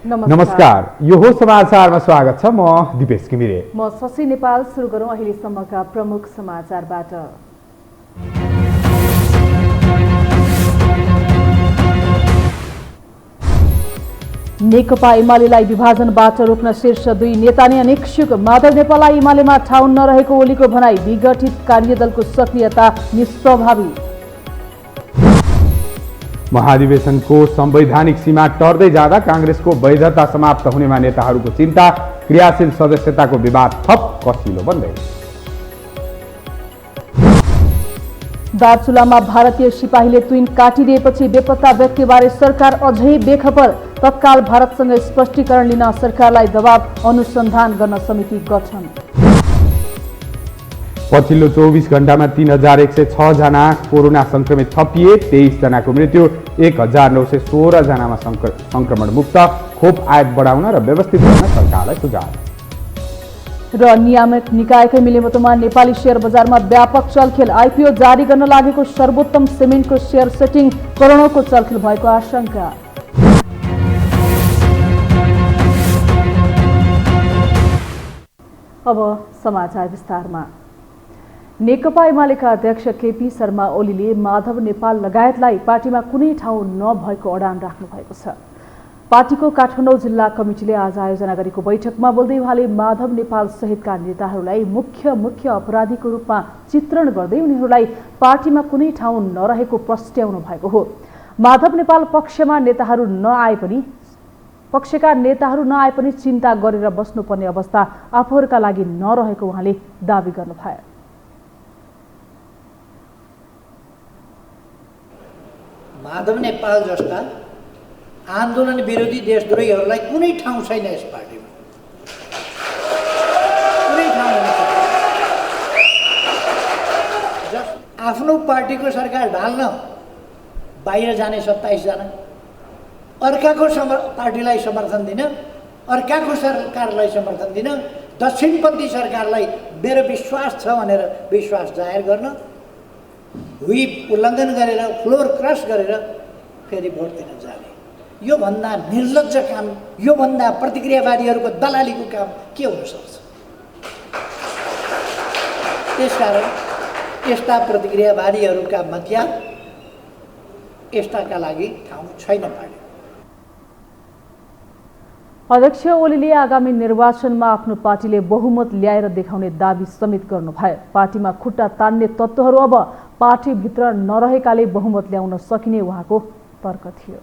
नमस्कार, यो हो समाचारमा स्वागत छ। म दिपेश घिमिरे। म शशि नेपाल। सुरु गरौँ अहिलेसम्मका प्रमुख समाचारबाट। नेकपा एमालेलाई विभाजनबाट रोक्न शीर्ष 2 नेता नै अनिच्छुक। माधव नेपाललाई एमालेमा ठाउँ नरहेको ओलीको भनाई। विघटित कार्यदलको सक्रियता निष्प्रभावी। महाधिवेशनको संवैधानिक सीमा टर्दै जाँदा कांग्रेसको वैधता समाप्त हुनेमा नेताहरूको चिन्ता। क्रियाशील सदस्यताको विवाद थप कसिलो बन्दै। दार्चुलामा भारतीय सिपाहीले तुइन काटिदिएपछि बेपत्ता व्यक्तिबारे सरकार अझै बेखबर। तत्काल भारतसँग स्पष्टीकरण लिन सरकारलाई दबाव। अनुसन्धान गर्न समिति गठन। पछिल्लो 24 घण्टामा 3106 जना कोरोना संक्रमित थपिए। 23 जनाको मृत्यु। 1916 जनामा संक्रमण मुक्त। खोप आयात बढाउन र व्यवस्थित गर्न सरकारलाई सुझाव। र नियामक निकायकै मिलेमतोमा नेपाली शेयर बजारमा व्यापक चलखेल। आइपिओ जारी गर्न लागेको सर्वोत्तम सिमेन्टको शेयर सेटिङ। करोडौंको चलखेल भएको आशंका। अब समाचार विस्तारमा। नेकपा एमालेका अध्यक्ष केपी शर्मा ओलीले माधव नेपाल लगायतलाई पार्टीमा कुनै ठाउँ नभएको अडान राख्नु भएको छ। पार्टीको काठमाडौँ जिल्ला कमिटीले आज आयोजना गरेको बैठकमा बोल्दै उहाँले माधव नेपाल सहितका नेताहरूलाई मुख्य अपराधीको रूपमा चित्रण गर्दै उनीहरूलाई पार्टीमा कुनै ठाउँ नरहेको प्रस्ट्याउनु भएको हो। माधव नेपाल पक्षका नेताहरू नआए पनि चिन्ता गरेर बस्नुपर्ने अवस्था आफूहरूका लागि नरहेको उहाँले दावी गर्नुभयो। माधव नेपाल जस्ता आन्दोलन विरोधी देशद्रोहीहरूलाई कुनै ठाउँ छैन यस पार्टीमा। कुनै ठाउँ आफ्नो पार्टीको सरकार ढाल्न बाहिर जाने 27 जना, अर्काको पार्टीलाई समर्थन दिन, अर्काको सरकारलाई समर्थन दिन, दक्षिणपन्थी सरकारलाई मेरो विश्वास छ भनेर विश्वास जाहेर गर्न, व्हिप उल्लङ्घन गरेर फ्लोर क्रस गरेर फेरि भोट दिन जाने, योभन्दा निर्लज्ज काम, योभन्दा प्रतिक्रियावादीहरूको दलालीको काम के हुन सक्छ? त्यसकारण यस्ता प्रतिक्रियावादीहरूका मध्य यस्ताका लागि ठाउँ छैन पार्टी। अध्यक्ष ओलीले आगामी निर्वाचनमा आफ्नो पार्टीले बहुमत ल्याएर देखाउने दावी समेत गर्नुभयो। पार्टीमा खुट्टा तान्ने तत्त्वहरू अब पार्टीभित्र नरहेकाले बहुमत ल्याउन सकिने उहाँको तर्क थियो।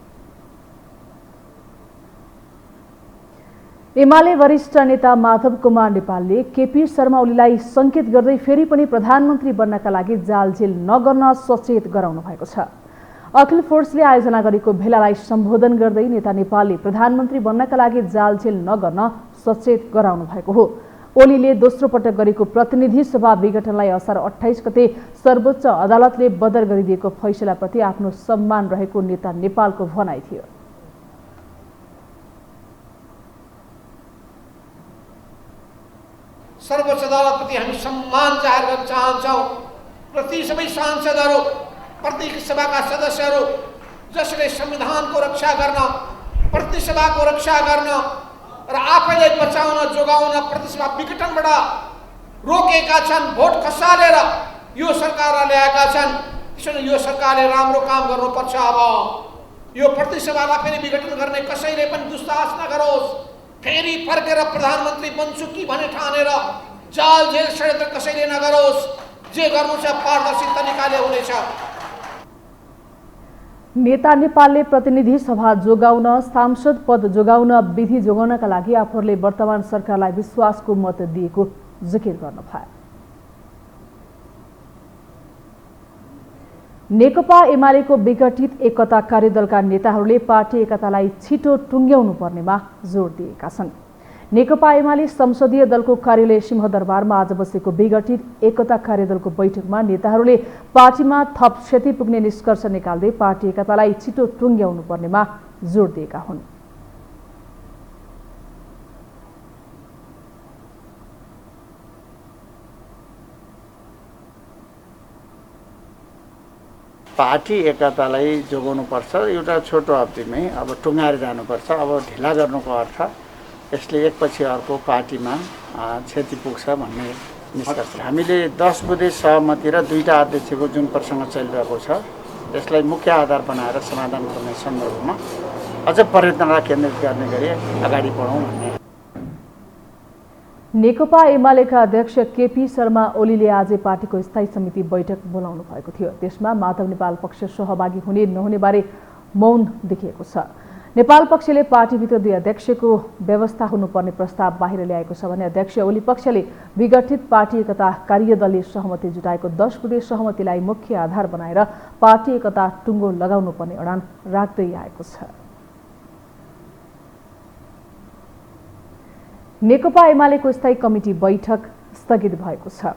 एमाले वरिष्ठ नेता माधव कुमार नेपालले केपी शर्मा ओलीलाई संकेत गर्दै फेरि पनि प्रधानमन्त्री बन्नका लागि जालझेल नगर्न सचेत गराउनु भएको छ। अखिल फोर्सले आयोजना गरेको भेलालाई सम्बोधन गर्दै नेता नेपालले प्रधानमन्त्री बन्नका लागि जालझेल नगर्न सचेत गराउनु भएको हो। ओलीले दोस्रो पटक गरेको प्रतिनिधि सभा विघटनलाई असार 28 गते सर्वोच्च अदालतले बदर गरिदिएको फैसलाप्रति आफ्नो सम्मान रहेको नेता नेपालको भनाइ थियो। सर्वोच्च अदालतप्रति हामी सम्मान जाहेर गर्न चाहन्छौँ र ती सबै सांसदहरू, प्रतिनिधि सभाका सदस्यहरू जसले संविधानको रक्षा गर्न, प्रतिनिधि सभाको रक्षा गर्न र आफैलाई बचाउन जोगाउन प्रतिसभा विघटनबाट रोकेका छन्, भोट खसालेर यो सरकारलाई ल्याएका छन्। त्यसैले यो सरकारले राम्रो काम गर्नुपर्छ। अब यो प्रतिसभालाई फेरि विघटन गर्ने कसैले पनि दुस्साहस नगरोस्। फेरि फर्केर प्रधानमन्त्री बन्छु कि भने ठानेर जालझेल षड्यन्त्र कसैले नगरोस्। जे गर्नु छ पारदर्शी तरिकाले हुनेछ। नेता नेपालले प्रतिनिधि सभा जोगाउन, सांसद पद जोगाउन, विधि जोगाउनका लागि आफूहरूले वर्तमान सरकारलाई विश्वासको मत दिएको जिकिर गर्नुभयो। नेकपा एमालेको विघटित एकता कार्यदलका नेताहरूले पार्टी एकतालाई छिटो टुङ्ग्याउनु पर्नेमा जोड दिएका छन्। नेकपा एमाले संसदीय दलको कार्यालय सिंहदरबारमा आज बसेको विघटित एकता कार्यदलको बैठकमा नेताहरूले पार्टीमा थप क्षति पुग्ने निष्कर्ष निकाल्दै पार्टी एकतालाई छिटो टुङ्ग्याउनु पर्नेमा जोड दिएका हुन्। पार्टी एकतालाई जोगाउनुपर्छ। एउटा छोटो अवधिमै अब टुङ्गाएर जानुपर्छ। अब ढिला गर्नुको अर्थ यसले एकपछि अर्को पार्टीमा क्षति पुग्छ भन्ने निष्कर्ष। हामीले 10 बुँदे सहमति र 2टा अध्यक्षको जुन प्रसङ्ग चलिरहेको छ यसलाई मुख्य आधार बनाएर समाधान गर्ने सन्दर्भमा अझ प्रयत्नलाई केन्द्रित गर्ने गरी अगाडि बढौँ भन्ने। नेकपा एमालेका अध्यक्ष केपी शर्मा ओलीले आज पार्टीको स्थायी समिति बैठक बोलाउनु भएको थियो। त्यसमा माधव नेपाल पक्ष सहभागी हुने नहुने बारे मौन देखिएको छ। नेपाल पक्षले पार्टीभित्र 2 अध्यक्षको व्यवस्था हुनुपर्ने प्रस्ताव बाहिर ल्याएको छ भने अध्यक्ष ओली पक्षले विघटित पार्टी एकता कार्यदलले सहमति जुटाएको 10 बुँदे सहमतिलाई मुख्य आधार बनाएर पार्टी एकता टुङ्गो लगाउनुपर्ने अडान राख्दै आएको छ। नेकपा एमालेको स्थायी कमिटी बैठक स्थगित भएको छ।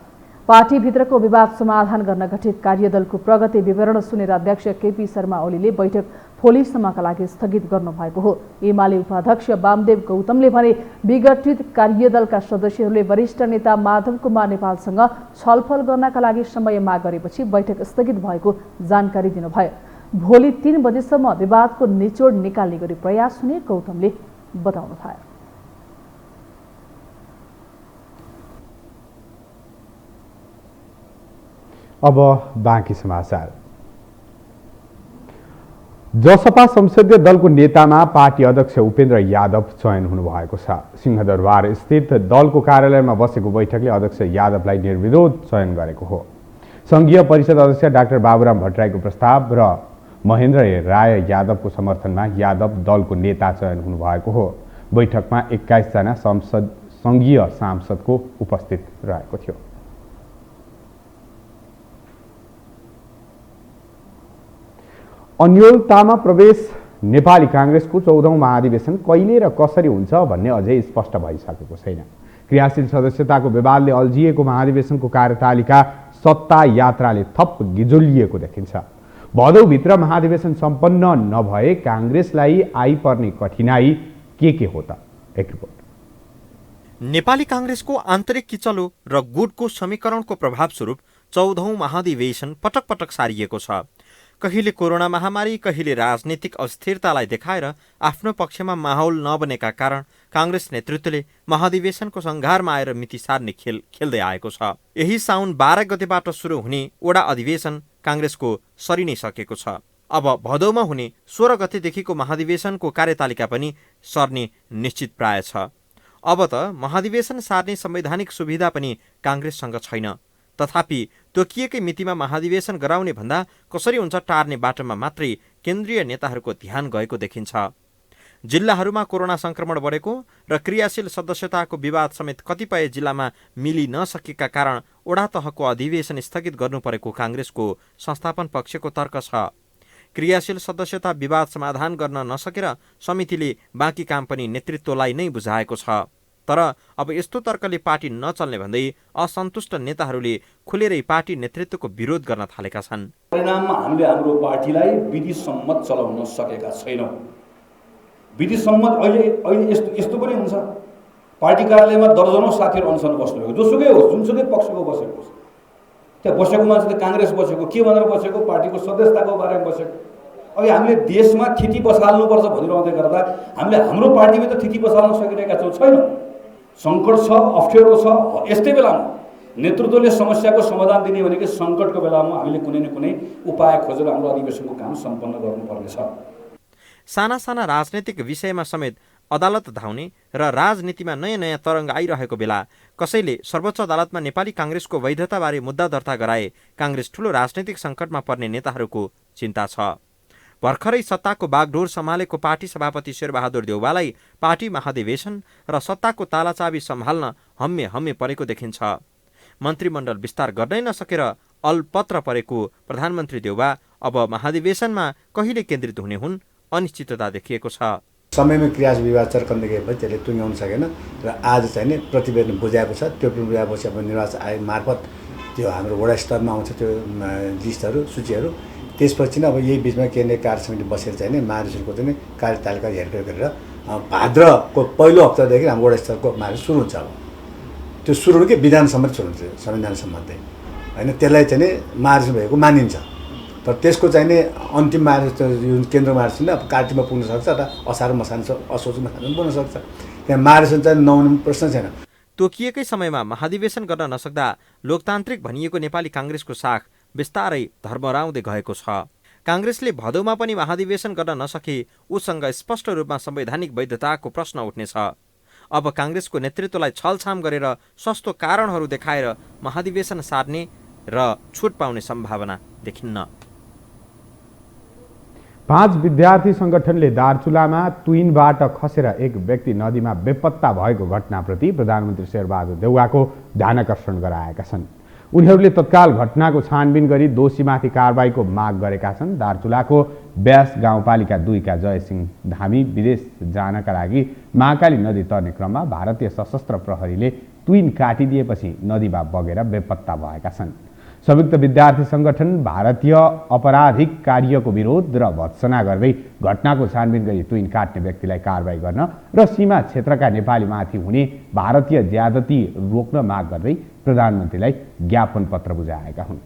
पार्टीभित्रको विवाद समाधान गर्न गठित कार्यदलको प्रगति विवरण सुनेर अध्यक्ष केपी शर्मा ओलीले बैठक भोलिसम्मका लागि स्थगित गर्नुभएको हो। एमाले उपाध्यक्ष वामदेव गौतमले भने विघटित कार्यदलका सदस्यहरूले वरिष्ठ नेता माधव कुमार नेपालसँग छलफल गर्नका लागि समय माग गरेपछि बैठक स्थगित भएको जानकारी दिनुभयो। भोलि 3 बजेसम्म विवादको निचोड निकाल्ने गरी प्रयास हुने गौतमले बताउनुभयो। अब बाँकी समाचार। जसपा संसदीय दलको नेतामा पार्टी अध्यक्ष उपेन्द्र यादव चयन हुनुभएको छ। सिंहदरबार स्थित दलको कार्यालयमा बसेको बैठकले अध्यक्ष यादवलाई निर्विरोध चयन गरेको हो। संघीय परिषद अध्यक्ष डाक्टर बाबुराम भट्टराईको प्रस्ताव र महेन्द्र राय यादवको समर्थनमा यादव दलको नेता चयन हुनुभएको हो। बैठकमा 21 जना संघीय सांसदको उपस्थित रहेको थियो। अन्योलतामा प्रवेश नेपाली कांग्रेसको 14औं महाधिवेशन कहिले र कसरी हुन्छ भन्ने अझै स्पष्ट भइसकेको छैन। क्रियाशील सदस्यताको विवादले अल्झिएको महाधिवेशनको कार्यतालिका सत्ता यात्राले थप गिजोलिएको देखिन्छ। भदौभित्र महाधिवेशन सम्पन्न नभए कांग्रेसलाई आइपर्ने कठिनाई के हो त? एक रिपोर्ट। नेपाली कांग्रेसको आन्तरिक किचलो र गुटको समीकरणको प्रभावस्वरूप 14औं महाधिवेशन पटक पटक सारिएको छ। कहिले कोरोना महामारी, कहिले राजनीतिक अस्थिरतालाई देखाएर आफ्नो पक्षमा माहौल नबनेका कारण कांग्रेस नेतृत्वले महाधिवेशनको संघारमा आएर मिति सार्ने खेल खेल्दै आएको छ। यही साउन 12 गतेबाट सुरु हुने ओडा अधिवेशन कांग्रेसको सरि नै सकेको छ। अब भदौमा हुने 16 गतेदेखिको महाधिवेशनको कार्यतालिका पनि सर्ने निश्चित प्राय छ। अब त महाधिवेशन सार्ने संवैधानिक सुविधा पनि कांग्रेससँग छैन। तथापि तोकिएकै मितिमा महाधिवेशन गराउने भन्दा कसरी हुन्छ टार्ने बाटोमा मात्रै केन्द्रीय नेताहरूको ध्यान गएको देखिन्छ। जिल्लाहरूमा कोरोना संक्रमण बढेको र क्रियाशील सदस्यताको विवाद समेत कतिपय जिल्लामा मिली नसकेका कारण ओडा तहको अधिवेशन स्थगित गर्नु परेको कांग्रेसको संस्थापन पक्षको तर्क छ। क्रियाशील सदस्यता विवाद समाधान गर्न नसकेर समितिले बाँकी काम पनि नेतृत्वलाई नै बुझाएको छ। तर अब यस्तो तर्कले पार्टी नचल्ने भन्दै असन्तुष्ट नेताहरूले खुलेरै पार्टी नेतृत्वको विरोध गर्न थालेका छन्। परिणाममा हामीले हाम्रो पार्टीलाई विधि सम्मत चलाउन सकेका छैनौँ। विधि सम्मत अहिले यस्तो पनि हुन्छ, पार्टी कार्यालयमा दर्जनौं साथीहरू अनसन बस्नुभएको, जोसुकै होस्, जुनसुकै पक्षको बसेको होस्, त्यहाँ बसेको मान्छे त कांग्रेस बसेको, के भनेर बसेको, पार्टीको सदस्यताको बारेमा बसेको। अब हामीले देशमा थिति बसाल्नुपर्छ भनिरहँदै गर्दा हामीले हाम्रो पार्टीमा त थिति बसाल्न सकिरहेका छैनौँ। सङ्कट छ, अप्ठ्यारो छ। यस्तै बेलामा नेतृत्वले समस्याको समाधान दिने भनेको सङ्कटको बेलामा हामीले कुनै न कुनै उपाय खोजेर हाम्रो अधिवेशनको काम सम्पन्न गर्नुपर्नेछ। साना साना राजनैतिक विषयमा समेत अदालत धाउने र राजनीतिमा नयाँ नयाँ तरङ्ग आइरहेको बेला कसैले सर्वोच्च अदालतमा नेपाली कांग्रेसको वैधताबारे मुद्दा दर्ता गराए कांग्रेस ठूलो राजनैतिक सङ्कटमा पर्ने नेताहरूको चिन्ता छ। भर्खरै सत्ताको बागडोर सम्हालेको पार्टी सभापति शेरबहादुर देउवालाई पार्टी महाधिवेशन र सत्ताको तालाचाबी सम्हाल्न हम्मे परेको देखिन्छ। मन्त्रीमण्डल विस्तार गर्नै नसकेर अलपत्र परेको प्रधानमन्त्री देउवा अब महाधिवेशनमा कहिले केन्द्रित हुने हुन् अनिश्चितता देखिएको छ। समयमा क्रियाशील विवाद चर्कँदै गएपछि त्यसले टुङ्ग्याउन सकेन र आज चाहिँ नि प्रतिवेदन बुझाएको छ। त्यो बुझाएपछि अब निर्वाचन आयोग मार्फत त्यो हाम्रो वडा स्तरमा आउँछ त्यो लिस्टहरू, सूचीहरू। त्यसपछि नै अब यही बिचमा केन्द्रीय कार्य समिति बसेर चाहिँ नि महाधिवेशनको चाहिँ कार्यतालिका हेरफेर गरेर भाद्रको पहिलो हप्तादेखि हाम्रो वडा स्तरको महाधिवेशन सुरु हुन्छ। अब त्यो सुरु हुनु कि विधान सम्मत सुरु हुन्छ, संविधान सम्बन्धी होइन, त्यसलाई चाहिँ नि महाधिवेशन भएको मानिन्छ। तर त्यसको चाहिँ नि अन्तिम जुन केन्द्र मार्गदर्शन अब कार्तिकमा पुग्न सक्छ र असार मसान असोज मसान पनि पुग्न सक्छ। त्यहाँ मार्गदर्शन चाहिँ नहुने प्रश्न छैन। तोकिएकै समयमा महाधिवेशन गर्न नसक्दा लोकतान्त्रिक भनिएको नेपाली काङ्ग्रेसको साख बिस्तारै धर्मराउँदै गएको छ। काङ्ग्रेसले भदौमा पनि महाधिवेशन गर्न नसके उसँग स्पष्ट रूपमा संवैधानिक वैधताको प्रश्न उठ्नेछ। अब काङ्ग्रेसको नेतृत्वलाई छलछाम गरेर सस्तो कारणहरू देखाएर महाधिवेशन सार्ने र छुट पाउने सम्भावना देखिन्न। 5 विद्यार्थी संगठनले दार्चुलामा तुइनबाट खसेर एक व्यक्ति नदीमा बेपत्ता भएको घटनाप्रति प्रधानमन्त्री शेरबहादुर देउवाको ध्यानकर्षण गराएका छन्। उनीहरूले तत्काल घटनाको छानबिन गरी दोषीमाथि कारबाहीको माग गरेका छन्। दार्चुलाको ब्यास गाउँपालिका 2 का जयसिंह धामी विदेश जानका लागि महाकाली नदी तर्ने क्रममा भारतीय सशस्त्र प्रहरीले तुइन काटिदिएपछि नदीमा बगेर बेपत्ता भएका छन्। संयुक्त विद्यार्थी संगठन भारतीय अपराधिक कार्यको विरोध र भत्सना गर्दै घटनाको छानबिन गरी तुइन काट्ने व्यक्तिलाई कारबाही गर्न र सीमा क्षेत्रका नेपालीमाथि हुने भारतीय ज्यादती रोक्न माग गर्दै प्रधानमन्त्रीलाई ज्ञापन पत्र बुझाएका हुन्।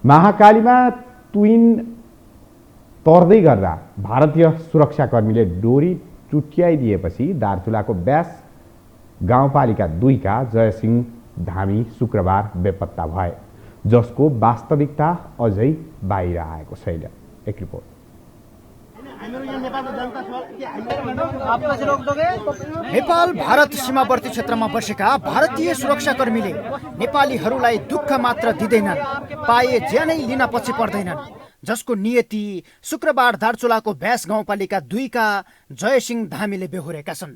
महाकालीमा तुइन तर्दै गर्दा भारतीय सुरक्षाकर्मीले डोरी चुट्याइदिएपछि दार्चुलाको ब्यास गाउँपालिका 2 का जयसिंह धामी शुक्रबार बेपत्ता भए, जसको वास्तविकता अझै बाहिर आएको छैन। एक रिपोर्ट। नेपाल भारत सीमावर्ती क्षेत्रमा बसेका भारतीय सुरक्षाकर्मीले नेपालीहरूलाई दुःख मात्र दिँदैनन्, पाए ज्यानै लिन पछि पर्दैनन्, जसको नियति शुक्रबार दार्चुलाको ब्यास गाउँपालिका 2 का जयसिंह धामीले बेहोरेका छन्।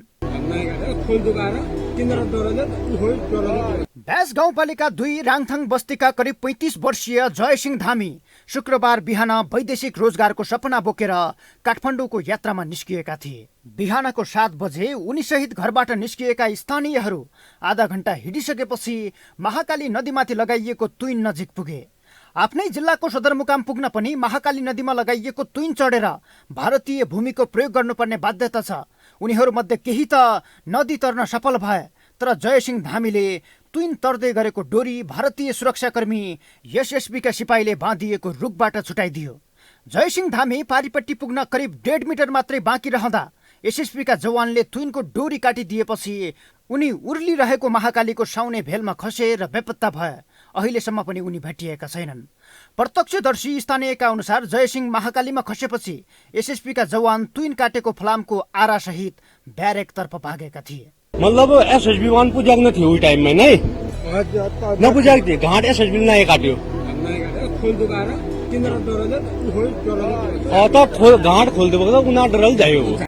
ब्यास गाउँपालिका 2 राङथाङ बस्तीका करिब 35 वर्षीय जयसिंह धामी शुक्रबार बिहान वैदेशिक रोजगारको सपना बोकेर काठमाडौँको यात्रामा निस्किएका थिए। बिहानको 7 बजे उनीसहित घरबाट निस्किएका स्थानीयहरू आधा घण्टा हिँडिसकेपछि महाकाली नदीमाथि लगाइएको तुइन नजिक पुगे। आफ्नै जिल्लाको सदरमुकाम पुग्न पनि महाकाली नदीमा लगाइएको तुइन चढेर भारतीय भूमिको प्रयोग गर्नुपर्ने बाध्यता छ। उनीहरूमध्ये केही त नदी तर्न सफल भए, तर जयसिंह धामीले तुइन तर्दै गरेको डोरी भारतीय सुरक्षाकर्मी एसएसबीका सिपाहीले बाँधिएको रुखबाट छुटाइदियो। जयसिंह धामी पारिपट्टि पुग्न करिब 1.5 मिटर मात्रै बाँकी रहँदा एसएसबीका जवानले तुइनको डोरी काटिदिएपछि उनी उर्लिरहेको महाकालीको साउने भेलमा खसे र बेपत्ता भए। अहिलेसम्म पनि उनी भेटिएका छैनन्। प्रत्यक्षदर्शी स्थानीयका अनुसार जयसिंह महाकालीमा खसेपछि एसएसबीका जवान तुइन काटेको फलामको आरासहित ब्यारेकतर्फ भागेका थिए। मतलब एसएसबी वान पुजाग्न थियो उही टाइममा नै नपुजाएको थियो। घाट एसएसबी नै काट्यो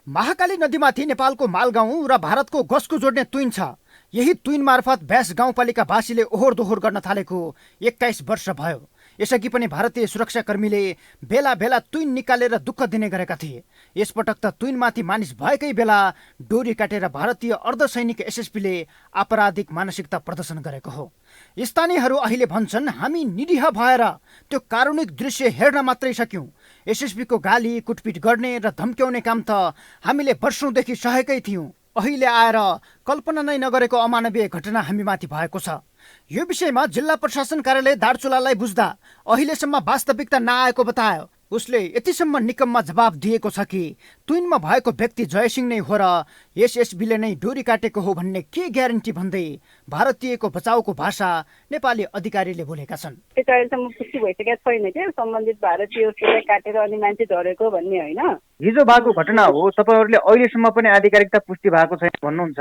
महाकाली नदीमाथि नेपालको मालगाउँ र भारतको गसको जोड्ने तुइन छ। यही तुइन मार्फत ब्यास गाउँपालिका वासीले ओहोर दोहोर गर्न थालेको 21 वर्ष भयो। यसअघि पनि भारतीय सुरक्षाकर्मीले बेला बेला तुइन निकालेर दुःख दिने गरेका थिए। यसपटक त तुइनमाथि मानिस भएकै बेला डोरी काटेर भारतीय अर्धसैनिक एसएसपीले आपराधिक मानसिकता प्रदर्शन गरेको हो। स्थानीयहरू अहिले भन्छन्, हामी निरीह भएर त्यो कारुणिक दृश्य हेर्न मात्रै सक्यौं। एसएसबीको गाली कुटपिट गर्ने र धम्क्याउने काम त हामीले वर्षौंदेखि सहेकै थियौं। अहिले आएर कल्पना नै नगरेको अमानवीय घटना हामीमाथि भएको छ। यो विषयमा जिल्ला प्रशासन कार्यालय दार्चुलालाई बुझ्दा अहिलेसम्म वास्तविकता नआएको बतायो। उसले यतिसम्म निकममा जवाब दिएको छ कि तुइनमा भएको व्यक्ति जयसिंह नै हो र एसएसबीले नै डोरी काटेको हो भन्ने के ग्यारेन्टी भन्दै भारतीयको बचाउको भाषा नेपाली अधिकारीले बोलेका छन्। त्यो अहिलेसम्म पुष्टि भइसकेको छैन के सम्बन्धित भारतीयले काटेर अनि मान्छे झरेको भन्ने होइन। हिजो भएको घटना हो। तपाईहरुले अहिलेसम्म पनि आधिकारिकता पुष्टि भएको छैन भन्नुहुन्छ।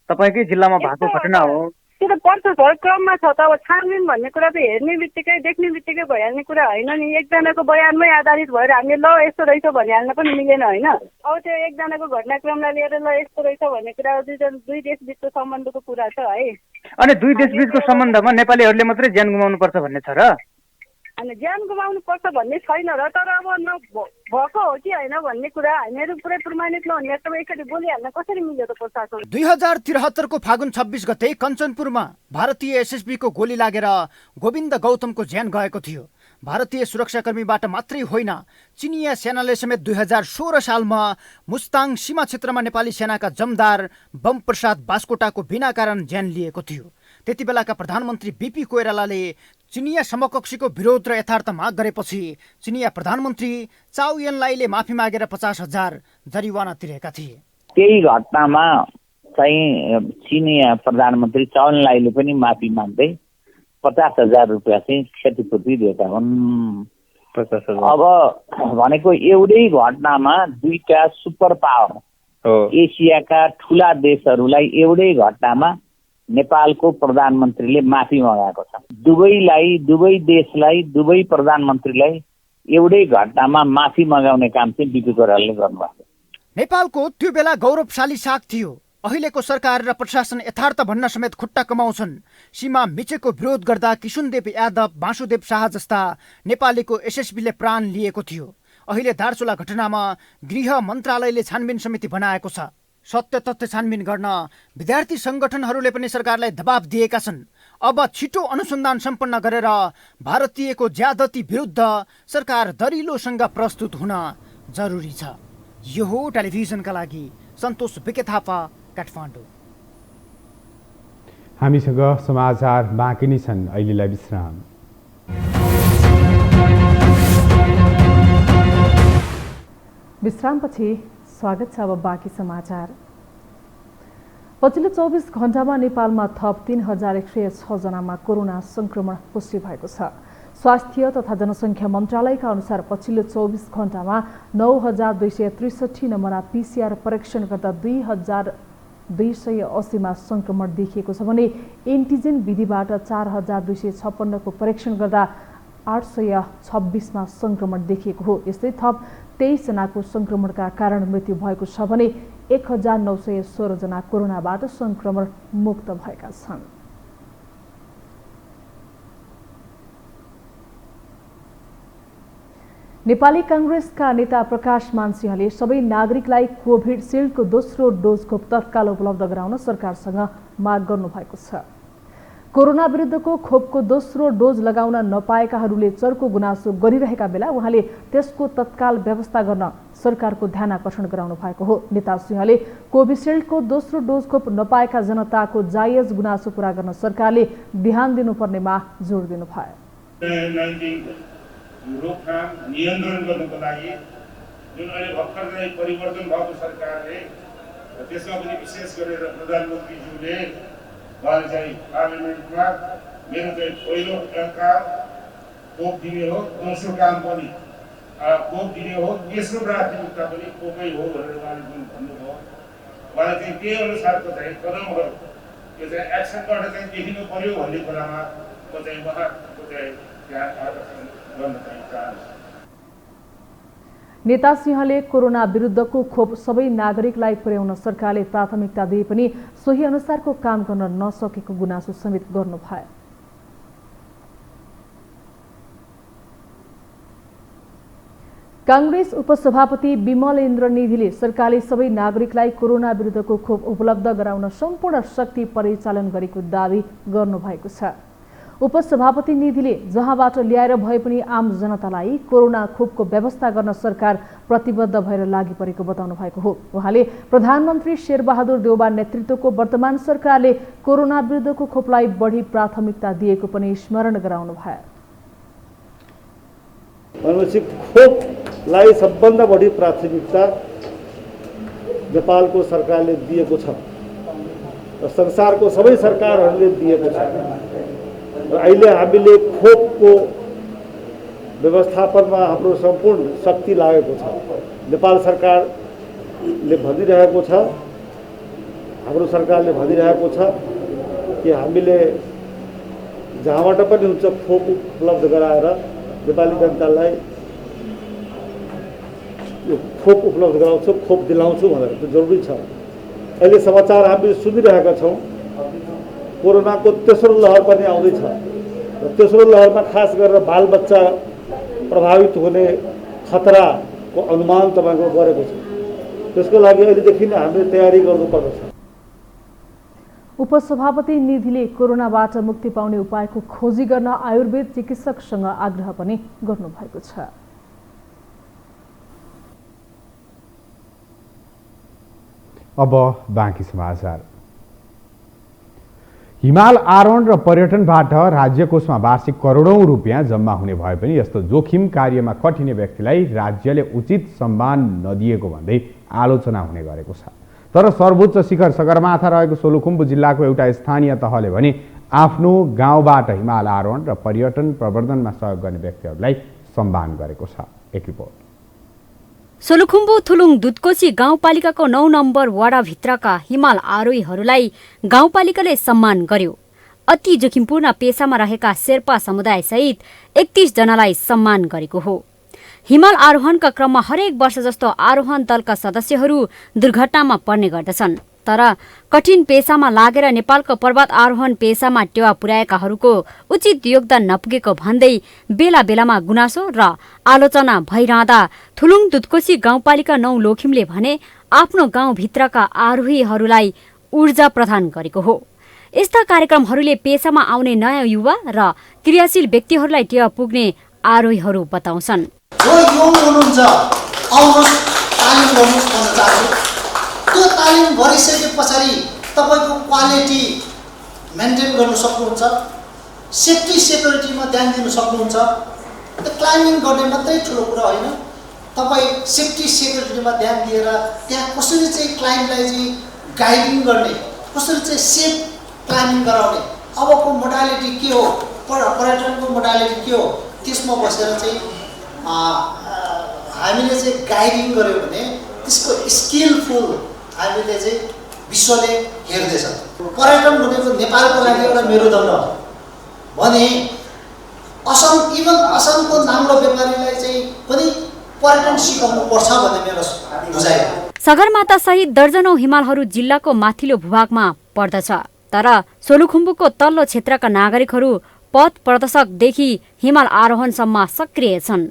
तपाईकै जिल्लामा भएको घटना हो। त्यो त पर्छ क्रममा छ त। अब छानबिन भन्ने कुरा त हेर्ने बित्तिकै देख्ने बित्तिकै भइहाल्ने कुरा होइन नि। एकजनाको बयानमै आधारित भएर हामीले ल यस्तो रहेछ भनिहाल्न पनि मिलेन होइन। अब त्यो एकजनाको घटनाक्रमलाई लिएर ल यस्तो रहेछ भन्ने कुरा दुई देश बिचको सम्बन्धको कुरा छ है। अनि दुई देश बिचको सम्बन्धमा नेपालीहरूले मात्रै ज्यान गुमाउनु पर्छ भन्ने छ र? अनि ज्यान गुमाउनु पर्छ भन्ने छैन र, तर अब भएको हो कि होइन भन्ने कुरा हामीहरू पुरै प्रमाणित नहुने एकचोटि बोलिहाल्न कसरी मिल्यो त प्रशासन। 2073 को फागुन 26 गते कञ्चनपुरमा भारतीय एसएसबीको गोली लागेर गोविन्द गौतमको ज्यान गएको थियो। भारतीय सुरक्षाकर्मीबाट मात्रै होइन, चिनिया सेनाले समेत 2016 सालमा मुस्ताङ सीमा क्षेत्रमा नेपाली सेनाका जमदार बम प्रसाद बास्कोटाको बिना कारण ज्यान लिएको थियो। त्यति बेलाका प्रधानमन्त्री बीपी कोइरालाले चिनिया समकक्षीको विरोध र यथार्थ माग गरेपछि चिनिया प्रधानमन्त्री चाउ एनलाईले माफी मागेर 50,000 जरिवाना तिरेका थिए। त्यही घटनामा चाहिँ चिनिया प्रधानमन्त्री चाउ एनलाईले पनि माफी माग्दै 50,000 रुपियाँ चाहिँ क्षतिपूर्ति दिएका हुन्। अब भनेको एउटै घटनामा दुईटा सुपर पावर एसियाका ठुला देशहरूलाई एउटै घटनामा नेपालको प्रधानमन्त्रीले माफी मगाएको छ। दुवै देशलाई दुवै प्रधानमन्त्रीलाई एउटै घटनामा माफी मगाउने काम चाहिँ बीपी कोइरालाले गर्नुभएको। नेपालको त्यो बेला गौरवशाली साख थियो। अहिलेको सरकार र प्रशासन यथार्थ भन्न समेत खुट्टा कमाउँछन्। सीमा मिचेको विरोध गर्दा किशुनदेव यादव, वासुदेव शाह जस्ता नेपालीको एसएसबीले प्राण लिएको थियो। अहिले दार्चुला घटनामा गृह मन्त्रालयले छानबिन समिति बनाएको छ। सत्य तथ्य छानबिन गर्न विद्यार्थी संगठनहरूले पनि सरकारलाई दबाब दिएका छन्। अब छिटो अनुसन्धान सम्पन्न गरेर भारतीयको ज्यादती विरुद्ध सरकार दरिलोसँग प्रस्तुत हुन जरुरी छ। यो हो टेलिभिजनका लागि सन्तोष बिके थापा, काठमाडौँ। हामीसँग समाचार बाँकी नै छन्, अहिलेलाई विश्राम। विश्रामपछि स्वागत छ। अब बाँकी समाचार। पछिल्लो 24 घण्टामा नेपालमा थप 3,106 जनामा कोरोना संक्रमण पुष्टि भएको छ। स्वास्थ्य तथा जनसङ्ख्या मन्त्रालयका अनुसार पछिल्लो 24 घण्टामा 9,263 नमुना पीसीआर परीक्षण गर्दा 2,280मा संक्रमण देखिएको छ भने एन्टिजेन विधिबाट 4,256 को परीक्षण गर्दा 826मा संक्रमण देखिएको हो। यस्तै थप 23 जनाको संक्रमणका कारण मृत्यु भएको छ भने 1,916 जना कोरोनाबाट संक्रमण मुक्त भएका छन्। नेपाली कांग्रेसका नेता प्रकाश मानसिंहले सबै नागरिकलाई कोभिड शिल्डको दोस्रो डोज खोप तत्काल उपलब्ध गराउन सरकारसँग माग गर्नुभएको छ। कोरोना विरुद्धको खोपको दोस्रो डोज लगाउन नपाएकाहरूले चर्को गुनासो गरिरहेका बेला उहाँले त्यसको तत्काल व्यवस्था गर्न सरकारको ध्यान आकर्षण गराउनु भएको हो। नेता सिंहले कोभिशिल्डको दोस्रो डोज खोप नपाएका जनताको जायज गुनासो पूरा गर्न सरकारले ध्यान दिनुपर्नेमा जोड दिनुभयो। रोकथाम नियन्त्रण गर्नको लागि जुन अहिले भर्खर चाहिँ परिवर्तन भएको सरकारले त्यसमा पनि विशेष गरेर प्रधानमन्त्रीज्यूले चाहिँ पार्लिमेन्टमा मेरो चाहिँ पहिलो काम खोप दिने हो, दोस्रो काम पनि खोप दिने हो, तेस्रो प्राथमिकता पनि खोपै हो भनेर उहाँले जुन भन्नुभयो, उहाँले चाहिँ त्यही अनुसारको चाहिँ कदमहरू यो चाहिँ एक्सनबाट चाहिँ देखिनु पर्यो भन्ने कुरामा म चाहिँ उहाँको चाहिँ ध्यान आकर्षण गर्न चाहन्छु। नेता सिंहले कोरोना विरुद्धको खोप सबै नागरिकलाई पुर्याउन सरकारले प्राथमिकता दिए पनि सोही अनुसारको काम गर्न नसकेको गुनासो समेत गर्नुभयो। कांग्रेस उपसभापति विमलेन्द्र निधिले सरकारले सबै नागरिकलाई कोरोना विरुद्धको खोप उपलब्ध गराउन सम्पूर्ण शक्ति परिचालन गरेको दावी गर्नुभएको छ। उपसभापति निधिले जहाँबाट ल्याएर भए पनि आम जनतालाई कोरोना खोपको व्यवस्था गर्न सरकार प्रतिबद्ध भएर लागि परेको बताउनु भएको हो। उहाँले प्रधानमन्त्री शेरबहादुर देउबा नेतृत्वको वर्तमान सरकारले कोरोना विरुद्धको खोपलाई बढी प्राथमिकता दिएको पनि स्मरण गराउनु भयो। भनेपछि खोपलाई सबभन्दा बढी प्राथमिकता नेपालको सरकारले दिएको छ र संसारको सबै सरकारहरूले दिएको छ। र अहिले हामीले खोपको व्यवस्थापनमा हाम्रो सम्पूर्ण शक्ति लागेको छ। नेपाल सरकारले भनिरहेको छ, हाम्रो सरकारले भनिरहेको छ कि हामीले जहाँबाट पनि हुन्छ खोप उपलब्ध गराएर नेपाली जनतालाई यो खोप उपलब्ध गराउँछु, खोप दिलाउँछु भनेर त्यो जरुरी छ। अहिले समाचार हामीले सुनिरहेका छौँ, कोरोनाको तेस्रो लहर पनि आउँदैछ र तेस्रो लहरमा खास गरेर बालबच्चा प्रभावित हुने खतराको अनुमान तपाईँको गरेको छ। त्यसको लागि अहिलेदेखि नै हामीले तयारी गर्नुपर्दछ। उपसभापति निधिले कोरोनाबाट मुक्ति पाउने उपायको खोजी गर्न आयुर्वेद चिकित्सकसँग आग्रह पनि गर्नुभएको छ। अब बाँकी समाचार। हिमाल आरोहण र पर्यटनबाट राज्य कोषमा वार्षिक करोडौं रुपियाँ जम्मा हुने भए पनि यस्तो जोखिम कार्यमा कठिने व्यक्तिलाई राज्यले उचित सम्मान नदिएको भन्दै आलोचना हुने गरेको छ। तर सर्वोच्च शिखर सगरमाथा रहेको सोलुखुम्बु जिल्लाको एउटा स्थानीय तहले भने आफ्नो गाउँबाट हिमाल आरोहण र पर्यटन प्रवर्धनमा सहयोग गर्ने व्यक्तिहरूलाई सम्मान गरेको छ। एक रिपोर्ट। सोलुखुम्बु थुलुङ दुधकोशी गाउँपालिकाको 9 नम्बर वडाभित्रका हिमाल आरोहीहरूलाई गाउँपालिकाले सम्मान गर्यो। अति जोखिमपूर्ण पेसामा रहेका शेर्पा समुदाय सहित 31 जनालाई सम्मान गरेको हो। हिमाल आरोहणका क्रममा हरेक वर्ष जस्तो आरोहण दलका सदस्यहरू दुर्घटनामा पर्ने गर्दछन्। तर कठिन पेसामा लागेर नेपालको पर्वत आरोहण पेसामा टेवा पुर्याएकाहरूको उचित योगदान नपुगेको भन्दै बेला बेलामा गुनासो र आलोचना भइरहँदा थुलुङ दुधकोशी गाउँपालिका 9 लोखिमले भने आफ्नो गाउँभित्रका आरोहीहरूलाई ऊर्जा प्रदान गरेको हो। यस्ता कार्यक्रमहरूले पेसामा आउने नयाँ युवा र क्रियाशील व्यक्तिहरूलाई टेवा पुग्ने आरोहीहरू बताउँछन्। जो युवा हुनुहुन्छ आउनुहोस् तालिम गर्नुहोस् भन्न चाहन्छु। त्यो तालिम गरिसके पछाडि तपाईँको क्वालिटी मेन्टेन गर्न सक्नुहुन्छ, सेफ्टी सेक्युरिटीमा ध्यान दिन सक्नुहुन्छ। त्यो क्लाइम्बिङ गर्ने मात्रै ठुलो कुरा होइन, तपाईँ सेफ्टी सेक्युरिटीमा ध्यान दिएर त्यहाँ कसरी चाहिँ क्लाइम्बलाई चाहिँ गाइडिङ गर्ने, कसरी चाहिँ सेफ क्लाइम्बिङ गराउने, अबको मोडालिटी के हो, पर्यटनको मोडालिटी के हो, त्यसमा बसेर चाहिँ हामीले चाहिँ गाइडिङ गर्यो भने त्यसको स्किलफुल हामीले चाहिँ विश्वले हेर्दैछ। पर्यटन भनेको नेपालको लागि एउटा मेरुदण्ड हो भने असमको नाङ्लो व्यापारीलाई चाहिँ पनि पर्यटन सिकाउनु पर्छ भन्ने मेरो बुझाइ हो। सगरमाथा सहित दर्जनौं हिमालहरू जिल्लाको माथिल्लो भूभागमा पर्दछ। तर सोलुखुम्बुको तल्लो क्षेत्रका नागरिकहरू पथ प्रदर्शकदेखि हिमाल आरोहणसम्म सक्रिय छन्।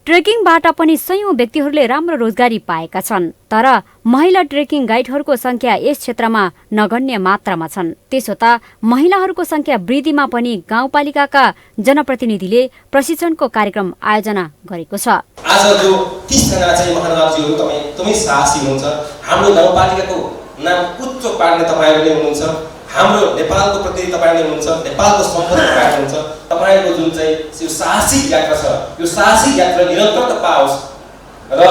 ट्रेकिङबाट पनि सयौं व्यक्तिहरूले राम्रो रोजगारी पाएका छन्। तर महिला ट्रेकिङ गाइडहरूको संख्या यस क्षेत्रमा नगण्य मात्रामा छन्। त्यसो त महिलाहरूको संख्या वृद्धिमा पनि गाउँपालिकाका जनप्रतिनिधिले प्रशिक्षणको कार्यक्रम आयोजना गरेको छ। आज जो 30 जना चाहिँ महानुभावजीहरू तपाईँ साहसी हुनुहुन्छ। हाम्रो गाउँपालिकाको नाम उच्च पार्ने तपाईँहरूले हुनुहुन्छ। हाम्रो नेपालको प्रति तपाईँले हुनुहुन्छ, नेपालको सम्पत्ति तपाईँले हुनुहुन्छ। तपाईँको जुन चाहिँ यो साहसिक यात्रा छ, यो साहसिक यात्रा निरन्तरता पाओस् र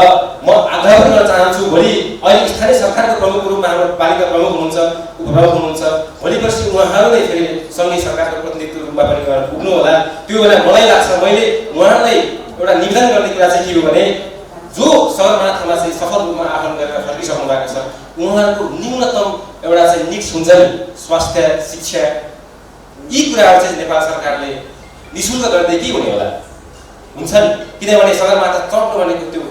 म आग्रह गर्न चाहन्छु। भोलि अहिले स्थानीय सरकारको प्रमुख रूपमा हाम्रो पालिका प्रमुख हुनुहुन्छ, उपप्रमुख हुनुहुन्छ। भोलि पर्सि उहाँहरूले फेरि सङ्घीय सरकारको प्रतिनिधित्व रूपमा पनि पुग्नु होला। त्यो बेला मलाई लाग्छ मैले उहाँलाई एउटा निवेदन गर्ने कुरा चाहिँ के हो भने जो सगरमाथामा चाहिँ सफल रूपमा आह्वान गरेर फर्किसक्नु भएको छ उहाँहरूको न्यूनतम एउटा चाहिँ निड्स हुन्छ नि, स्वास्थ्य, शिक्षा, यी कुराहरू चाहिँ नेपाल सरकारले निःशुल्क गर्दै के हुने होला हुन्छ नि। किनभने सगरमाथा चढ्नु भनेको त्यो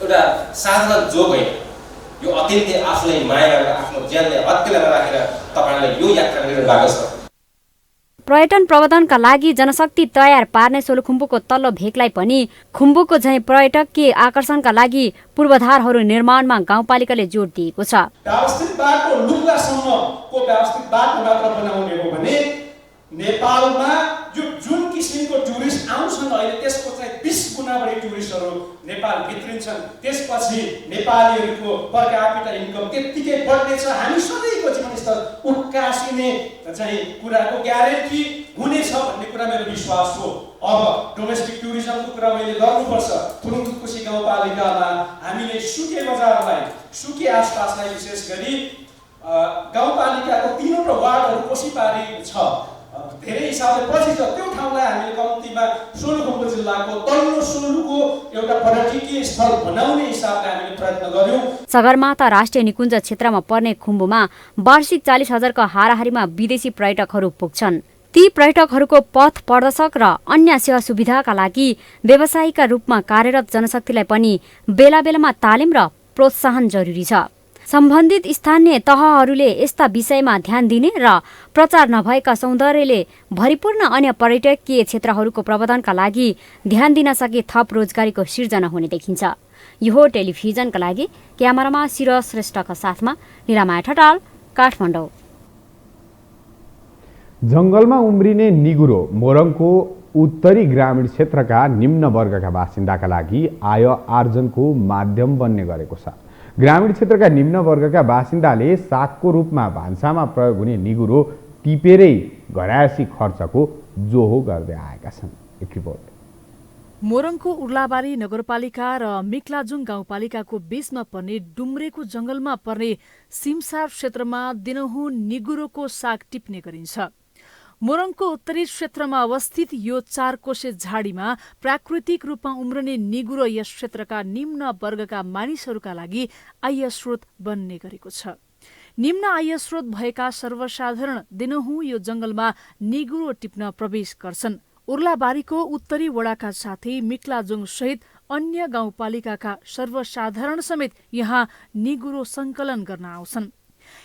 एउटा साधारण जोग होइन, यो अत्यन्तै आफूलाई माया गरेर आफ्नो ज्यानलाई हत्केलामा राखेर तपाईँलाई यो यात्रा गरेर गएको छ। पर्यटन प्रवर्धनका लागि जनशक्ति तयार पार्ने सोलुखुम्बुको तल्लो भेगलाई पनि खुम्बुको झैं पर्यटकीय आकर्षणका लागि पूर्वाधारहरू निर्माणमा गाउँपालिकाले जोड दिएको छ। व्यवस्थित बाटो लुङ्गासम्मको व्यवस्थित बाटो मात्र बनाउने हो भने नेपालमा यो जुन किसिमको टुरिस्ट आउँछन् अहिले त्यसको चाहिँ 20 गुणा बढी टुरिस्टहरू नेपाल भित्रिन्छन्। त्यसपछि नेपालीहरूको पर क्यापिटा इन्कम त्यत्तिकै बढ्नेछ। हामी सबैको जीवनस्तर उक्कासिने चाहिँ कुराको ग्यारेन्टी हुनेछ भन्ने कुरा मेरो विश्वास हो। अब डोमेस्टिक टुरिज्मको कुरा मैले गर्नुपर्छ। थुलुङ दुधकोशी गाउँपालिकामा हामीले सुके बजारलाई, सुके आसपासलाई विशेष गरी गाउँपालिकाको 3वटा वार्डहरू कोशी पारी छ। धेरै हिसाबले पछि छ त्यो ठाउँलाई हामीले कम्तीमा सोलुखुम्बु जिल्लाको तल्लो सोलुको एउटा पर्यटकीय स्थल बनाउने हिसाबले हामीले प्रयत्न गर्यौं। सगरमाथा राष्ट्रिय निकुञ्ज क्षेत्रमा पर्ने खुम्बुमा वार्षिक 40,000 का हाराहारीमा विदेशी पर्यटकहरू पुग्छन्। ती पर्यटकहरूको पथ प्रदर्शक र अन्य सेवा सुविधाका लागि व्यवसायीका रूपमा कार्यरत जनशक्तिलाई पनि बेला बेलामा तालिम र प्रोत्साहन जरुरी छ। सम्बन्धित स्थानीय तहहरूले यस्ता विषयमा ध्यान दिने र प्रचार नभएका सौन्दर्यले भरिपूर्ण अन्य पर्यटकीय क्षेत्रहरूको प्रवर्धनका लागि ध्यान दिन सके थप रोजगारीको सिर्जना हुने देखिन्छ। यो टेलिभिजनका लागि क्यामेरामा शिर श्रेष्ठका साथमा निरामाया ठटाल, काठमाडौँ। जंगलमा उम्रिने निगुरो मोरङको उत्तरी ग्रामीण क्षेत्रका निम्न वर्गका बासिन्दाका लागि आय आर्जनको माध्यम बन्ने गरेको छ। ग्रामीण क्षेत्रका निम्न वर्गका बासिन्दाले सागको रूपमा भान्सामा प्रयोग हुने निगुरो टिपेरै घरायसी खर्चको जोहो गर्दै आएका छन्। एक रिपोर्ट। मोरङको उर्लाबारी नगरपालिका र मिक्लाजुङ गाउँपालिकाको बीचमा पर्ने डुम्रेको जंगलमा पर्ने सिमसार क्षेत्रमा दिनहुँ निगुरोको साग टिप्ने गरिन्छ। मोरङको उत्तरी क्षेत्रमा अवस्थित यो 4 कोसे झाडीमा प्राकृतिक रूपमा उम्रने निगुरो यस क्षेत्रका निम्न वर्गका मानिसहरूका लागि आय स्रोत बन्ने गरेको छ। निम्न आय स्रोत भएका सर्वसाधारण दिनहुँ यो जंगलमा निगुरो टिप्न प्रवेश गर्छन्। उर्लाबारीको उत्तरी वडाका साथै मिक्लाजुङ सहित अन्य गाउँपालिकाका सर्वसाधारण समेत यहाँ निगुरो संकलन गर्न आउँछन्।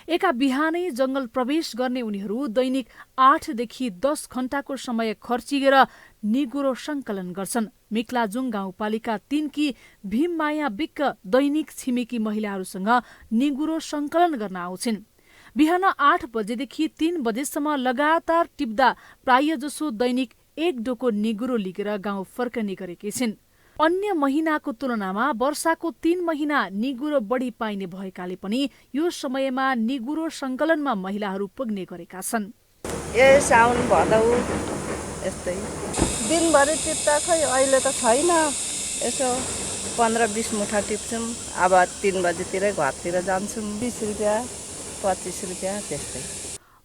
एका बिहानै जंगल प्रवेश गर्ने उनीहरू दैनिक 8 देखि 10 घण्टाको समय खर्चिएर निगुरो संकलन गर्छन्। मिक्लाजुङ गाउँपालिका 3 की भीममाया विक्क दैनिक छिमेकी महिलाहरूसँग निगुरो संकलन गर्न आउँछिन्। बिहान 8 बजेदेखि 3 बजेसम्म लगातार टिप्दा प्रायजसो दैनिक 1 डोको निगुरो लिएर गाउँ फर्कने गरेकी छिन्। अन्य महिनाको तुलनामा वर्षाको 3 महिना निगुरो बढी पाइने भएकाले पनि यो समयमा निगुरो संकलनमा महिलाहरू पुग्ने गरेका छन्। साउन भदौ यस्तै दिनभरि टिप्दा खै अहिले त छैन, यसो 15-20 मुठा टिप्छौँ। अब 3 बजेतिरै घरतिर जान्छौँ। 20 रुपियाँ 25 रुपियाँ त्यस्तै।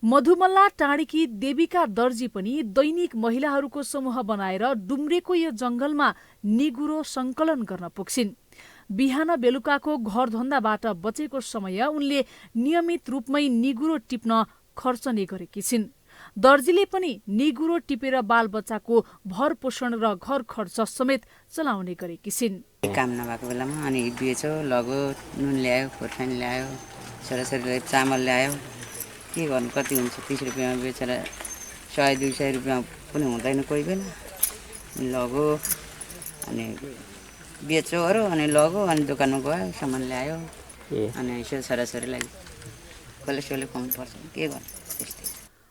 मधुमल्ला टाढीकी देविका दर्जी पनि दैनिक महिलाहरूको समूह बनाएर डुम्रेको यो जंगलमा निगुरो संकलन गर्न पुग्छिन्। बिहान बेलुकाको घरधन्दाबाट बचेको समय उनले नियमित रूपमै निगुरो टिप्न खर्चने गरेकी छिन्। दर्जीले पनि निगुरो टिपेर बालबच्चाको भर पोषण र घर खर्च समेत चलाउने गरेकी छिन्। काम नभएको बेलामा अनि बेच्यो, लगो, नुन ल्यायो, खोर्सानी ल्यायो, छोराछोरीले चामल ल्यायो, के गर्नु, कति हुन्छ 30 रुपियाँमा बेचेर 100-200 रुपियाँ पनि हुँदैन कोही बेला। लगो अनि बेच्योहरू अनि लगो अनि दोकानमा गयो, सामान ल्यायो अनि यसो छोराछोरीलाई कसले खुवाउनु पर्छ, के गर्नु त्यस्तै।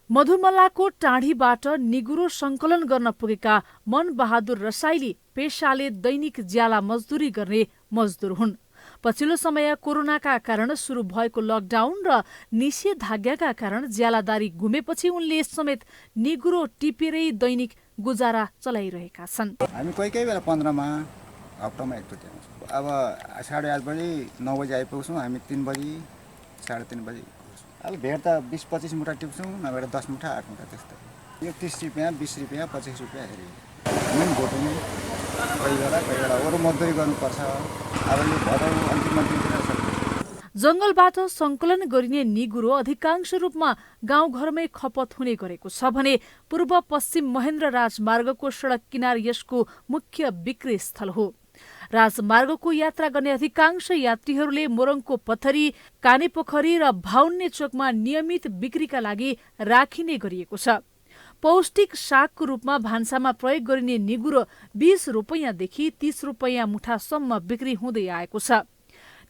मधुमल्लाको टाढीबाट निगुरो संकलन गर्न पुगेका मनबहादुर रसाइली पेशाले दैनिक ज्याला मजदुरी गर्ने मजदुर हुन्। पछिल्लो समय कोरोनाका कारण सुरु भएको लकडाउन र निषेधाज्ञाका कारण ज्यालादारी घुमेपछि उनले समेत निगुरो टिपेरै दैनिक गुजारा चलाइरहेका छन्। हामी कोही बेला 15मा हप्तामा एकचोटि आउँछौँ। अब 8:30 बजी 9 बजी आइपुग्छौँ। हामी 3 बजी 3:30 बजी अब भेट त 20-25 मुठा टिप्छौँ, नभएर 10 मुठा 8 मुठा त्यस्तो। यो 30 रुपियाँ 20 रुपियाँ 25 रुपियाँ हेरी हामी भोटौँ कोही बेला अरू मजदुरी गर्नुपर्छ। अब यो भदौ अन्तिम जंगलबाट संकलन गरिने निगुरो अधिकांश रूपमा गाउँघरमै खपत हुने गरेको छ भने पूर्व पश्चिम महेन्द्र राजमार्गको सडक किनार यसको मुख्य बिक्री स्थल हो। राजमार्गको यात्रा गर्ने अधिकांश यात्रीहरूले मोरङको पथरी, कानेपोखरी र भाउन्ने चोकमा नियमित बिक्रीका लागि राखिने गरिएको छ। पौष्टिक सागको रूपमा भान्सामा प्रयोग गरिने निगुरो 20 रुपियाँदेखि 30 रुपियाँ मुठासम्म बिक्री हुँदै आएको छ।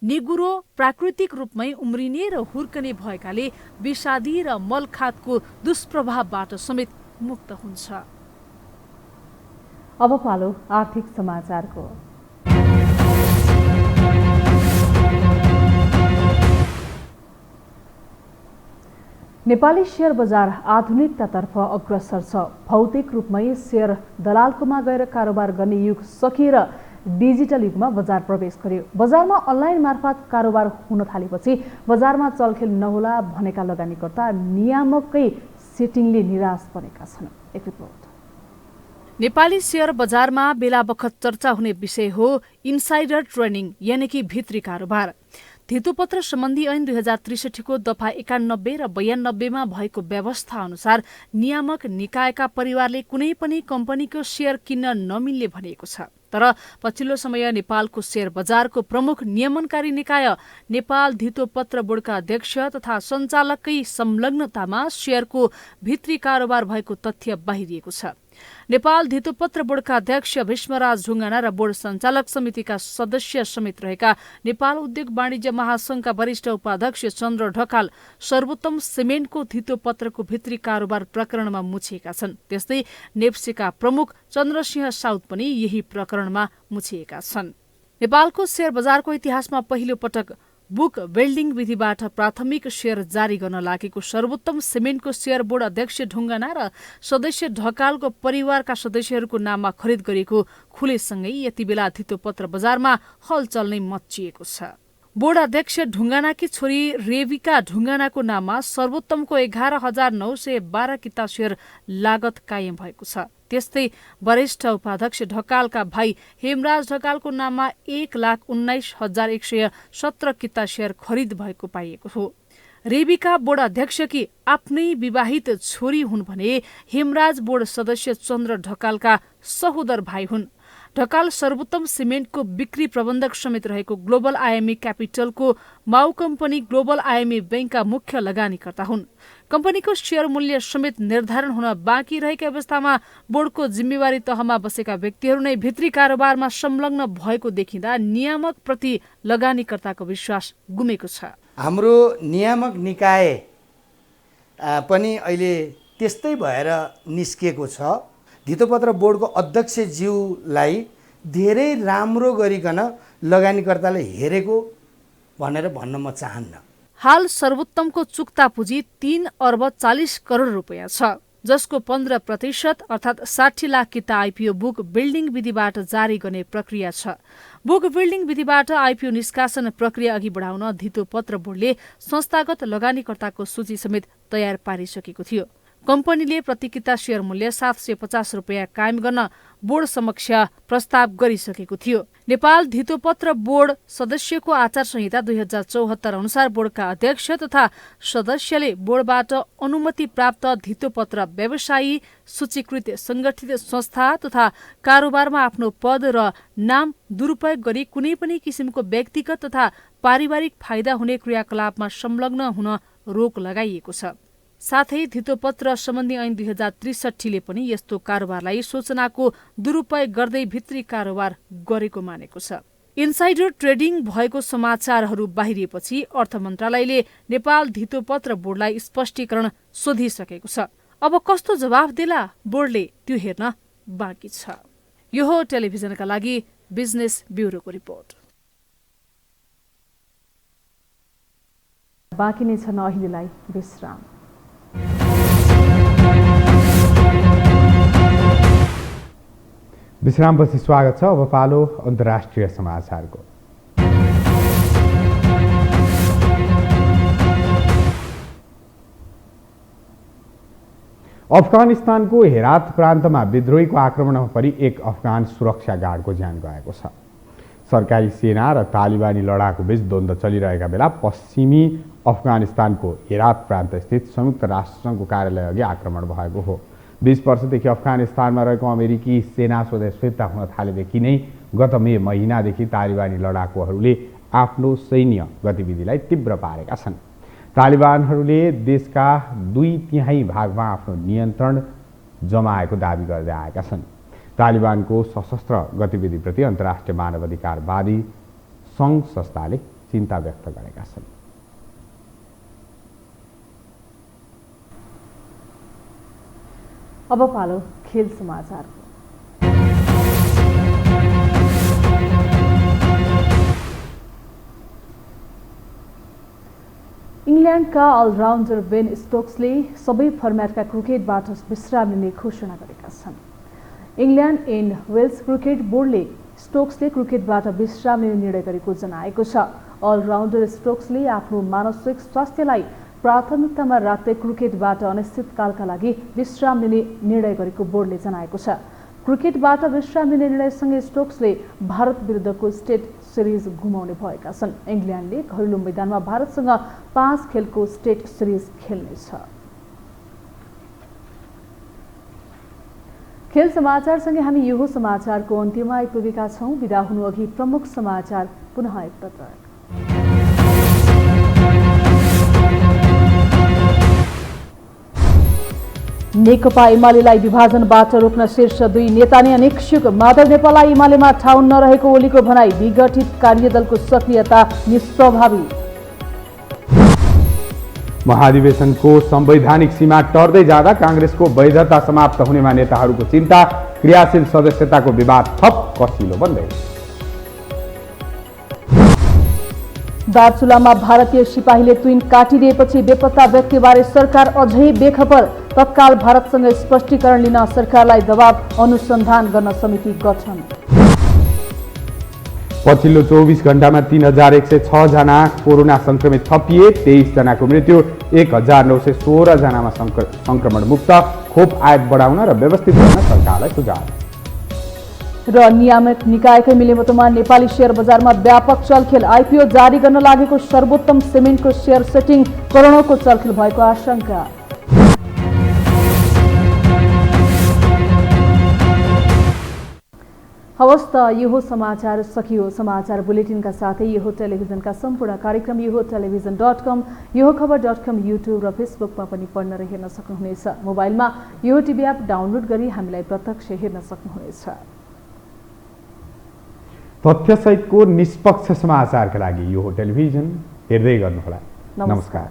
निगुरो प्राकृतिक रूपमै उम्रिने र हुर्कने भएकाले विषादी र मलखातको दुष्प्रभावबाट समेत मुक्त हुन्छ। अब पालो आर्थिक समाचारको। नेपाली शेयर बजार आधुनिकतातर्फ अग्रसर छ। भौतिक रूपमै शेयर दलालकोमा गएर कारोबार गर्ने युग सकिएर डिजिटल युगमा बजार प्रवेश गर्यो। बजारमा अनलाइन मार्फत कारोबार हुन थालेपछि बजारमा चलखेल नहोला भनेका लगानीकर्ता नियामककै सेटिङले निराश बनेका छन्। एक रिपोर्ट। नेपाली शेयर बजारमा बेला बखत चर्चा हुने विषय हो इनसाइडर ट्रेडिङ यानि कि भित्री कारोबार। धितोपत्र सम्बन्धी ऐन 2063 को दफा 91 र 92 भएको व्यवस्था अनुसार नियामक निकायका परिवारले कुनै पनि कम्पनीको शेयर किन्न नमिल्ने भनिएको छ। तर पछिल्लो समय नेपालको शेयर बजारको प्रमुख नियमनकारी निकाय नेपाल धितोपत्र बोर्डका अध्यक्ष तथा सञ्चालककै संलग्नतामा शेयरको भित्री कारोबार भएको तथ्य बाहिरिएको छ। नेपाल धितोपत्र बोर्डका अध्यक्ष भीष्मराज ढुङ्गाना र बोर्ड सञ्चालक समितिका सदस्य समेत रहेका नेपाल उद्योग वाणिज्य महासंघका वरिष्ठ उपाध्यक्ष चन्द्र ढकाल सर्वोत्तम सिमेन्टको धितोपत्रको भित्री कारोबार प्रकरणमा मुछिएका छन्। त्यस्तै नेप्सेका प्रमुख चन्द्रसिंह साउद पनि यही प्रकरणमा मुछिएका छन्। नेपालको शेयर बजारको इतिहासमा पहिलो पटक बुक बिल्डिङ विधिबाट प्राथमिक शेयर जारी गर्न लागेको सर्वोत्तम सिमेन्टको शेयर बोर्ड अध्यक्ष ढुङ्गाना र सदस्य ढकालको परिवारका सदस्यहरूको नाममा खरिद गरिएको खुलेसँगै यति बेला धितोपत्र बजारमा हलचल नै मच्चिएको छ। बोर्ड अध्यक्ष ढुङ्गानाकी छोरी रेविका ढुङ्गानाको नाममा सर्वोत्तमको 11,912 किता शेयर लागत कायम भएको छ। त्यस्तै वरिष्ठ उपाध्यक्ष ढकालका भाइ हेमराज ढकालको नाममा 1,19,117 किता शेयर खरिद भएको पाइएको हो। रेविका बोर्ड अध्यक्षकी आफ्नै विवाहित छोरी हुन् भने हेमराज बोर्ड सदस्य चन्द्र ढकालका सहोदर भाइ हुन्। ढकाल सर्वोत्तम सिमेन्टको बिक्री प्रबन्धक समेत रहेको ग्लोबल आइएमई क्यापिटलको माउ कम्पनी ग्लोबल आइएमई बैंकका मुख्य लगानीकर्ता हुन्। कम्पनीको शेयर मूल्य समेत निर्धारण हुन बाँकी रहेका अवस्थामा बोर्डको जिम्मेवारी तहमा बसेका व्यक्तिहरू नै भित्री कारोबारमा संलग्न भएको देखिँदा नियामक प्रति लगानीकर्ताको विश्वास गुमेको छ। हाम्रो नियामक निकाय पनि अहिले त्यस्तै भएर निस्किएको छ। धितोपत्र बोर्डको अध्यक्षज्यूलाई धेरै राम्रो गरिकन लगानीकर्ताले हेरेको भनेर भन्न म चाहन्न। हाल सर्वोत्तमको चुक्ता पुँजी 3 अर्ब 40 करोड रुपियाँ छ, जसको 15% अर्थात् 60 लाख किता आइपिओ बुक बिल्डिङ विधिबाट जारी गर्ने प्रक्रिया छ। बुक बिल्डिङ विधिबाट आइपिओ निष्कासन प्रक्रिया अघि बढाउन धितोपत्र बोर्डले संस्थागत लगानीकर्ताको सूची समेत तयार पारिसकेको थियो। कम्पनीले प्रतिकिता शेयर मूल्य 750 रुपियाँ कायम गर्न बोर्ड समक्ष प्रस्ताव गरिसकेको थियो। नेपाल धितोपत्र बोर्ड सदस्यको आचार संहिता 2074 अनुसार बोर्डका अध्यक्ष तथा सदस्यले बोर्डबाट अनुमति प्राप्त धितोपत्र व्यवसायी, सूचीकृत संगठित संस्था तथा कारोबारमा आफ्नो पद र नाम दुरुपयोग गरी कुनै पनि किसिमको व्यक्तिगत तथा पारिवारिक फाइदा हुने क्रियाकलापमा संलग्न हुन रोक लगाइएको छ। साथै धितोपत्र सम्बन्धी ऐन 2063ले पनि यस्तो कारोबारलाई सूचनाको दुरुपयोग गर्दै भित्री कारोबार गरेको मानेको छ। इन्साइडर ट्रेडिङ भएको समाचारहरू बाहिरिएपछि अर्थ मन्त्रालयले नेपाल धितोपत्र बोर्डलाई स्पष्टीकरण सोधिसकेको छ। अब कस्तो जवाफ देला बोर्डले त्यो हेर्न बाँकी छ। यो हो टेलिभिजनका लागि बिजनेस ब्युरोको रिपोर्ट। बाँकी नै छन् अहिलेलाई विश्राम। विश्रामपछि स्वागत छ। अब पालो अन्तर्राष्ट्रिय समाचारको। अफगानिस्तानको हेरात प्रान्तमा विद्रोहीको आक्रमणमा परि एक अफगान सुरक्षा गार्डको ज्यान गएको छ। सरकारी सेना र तालिबानी लडाकु बीच द्वन्द्व चलिरहेका बेला पश्चिमी अफगानिस्तानको हेरात प्रान्त स्थित संयुक्त राष्ट्रसङ्घको कार्यालय अघि आक्रमण भएको हो। 20 वर्षदेखि अफगानिस्तानमा रहेको अमेरिकी सेना स्वदेश फिर्ता हुन थालेदेखि नै गत मे महिनादेखि तालिबानी लडाकुहरूले आफ्नो सैन्य गतिविधिलाई तीव्र पारेका छन्। तालिबानहरूले देशका 2/3 भागमा आफ्नो नियन्त्रण जमाएको दाबी गर्दै आएका छन्। तालिबानको सशस्त्र गतिविधिप्रति अन्तर्राष्ट्रिय मानवाधिकारवादी सङ्घ संस्थाले चिन्ता व्यक्त गरेका छन्। अब पालो खेल समाचार। इङ्ल्यान्डका अलराउन्डर बेन स्टोक्सले सबै फर्म्याटका क्रिकेटबाट विश्राम लिने घोषणा गरेका छन्। इङ्ल्यान्ड एन्ड वेल्स क्रिकेट बोर्डले स्टोक्सले क्रिकेटबाट विश्राम लिने निर्णय गरेको जनाएको छ। अलराउन्डर स्टोक्सले आफ्नो मानसिक स्वास्थ्यलाई प्राथमिकतामा राख्दै क्रिकेटबाट अनिश्चितकालका लागि विश्राम लिने निर्णय गरेको बोर्डले जनाएको छ। क्रिकेटबाट विश्राम लिने निर्णयसँगै स्टोक्सले भारत विरुद्धको स्टेट सिरिज गुमाउने भएका छन्। इङ्ल्यान्डले घरेलु मैदानमा भारतसँग 5 खेलको स्टेट सिरिज खेल्नेछ। खेल समाचारसँगै हामी यो समाचारको अन्त्यमा आइपुगेका छौँ। बिदा हुनु अघि प्रमुख समाचार पुनः एकपटक। नेकपा एमालेलाई विभाजनबाट रोक्न शीर्ष 2 नेता नै अनिच्छुक। माधव नेपाललाई एमालेमा ठाउँ नरहेको ओलीको भनाई। विघटित कार्यदलको सक्रियता निस्प्रभावी। महाधिवेशनको संवैधानिक सीमा टर्दै जाँदा कांग्रेसको वैधता समाप्त हुनेमा नेताहरूको चिन्ता। क्रियाशील सदस्यताको विवाद थप कसिलो बन्दै। दार्चुलामा भारतीय सिपाहीले तुइन काटिदिएपछि बेपत्ता व्यक्तिबारे सरकार अझै बेखबर। तत्काल भारतसँग स्पष्टीकरण लिन सरकारलाई दबाव, अनुसन्धान गर्न समिति गठन। पछिल्लो 24 घण्टामा 3106 जना कोरोना संक्रमित थपिए, 23 जनाको मृत्यु, 1916 जनामा संक्रमण मुक्त। खोप आयात बढाउन र व्यवस्थित गर्न सरकारलाई सुझाव। र नियामक निकायकै मिलेमतोमा नेपाली शेयर बजारमा व्यापक चलखेल। आइपिओ जारी गर्न लागेको सर्वोत्तम सिमेन्टको शेयर सेटिङ, करोडौंको चलखेल भएको आशंका। हवस् त यो समाचार सकियो। समाचार बुलेटिनका साथै यो टेलिभिजनका सम्पूर्ण कार्यक्रम यो टेलिभिजन.com, यो खबर.com, युट्युब र फेसबुकमा पनि पढ्न र हेर्न सक्नुहुनेछ। मोबाइलमा यो टिभी एप डाउनलोड गरी हामीलाई प्रत्यक्ष हेर्न सक्नुहुनेछ। तथ्यसहितको निष्पक्ष समाचारका लागि यो टेलिभिजन हेर्दै गर्नुहोला। नमस्कार।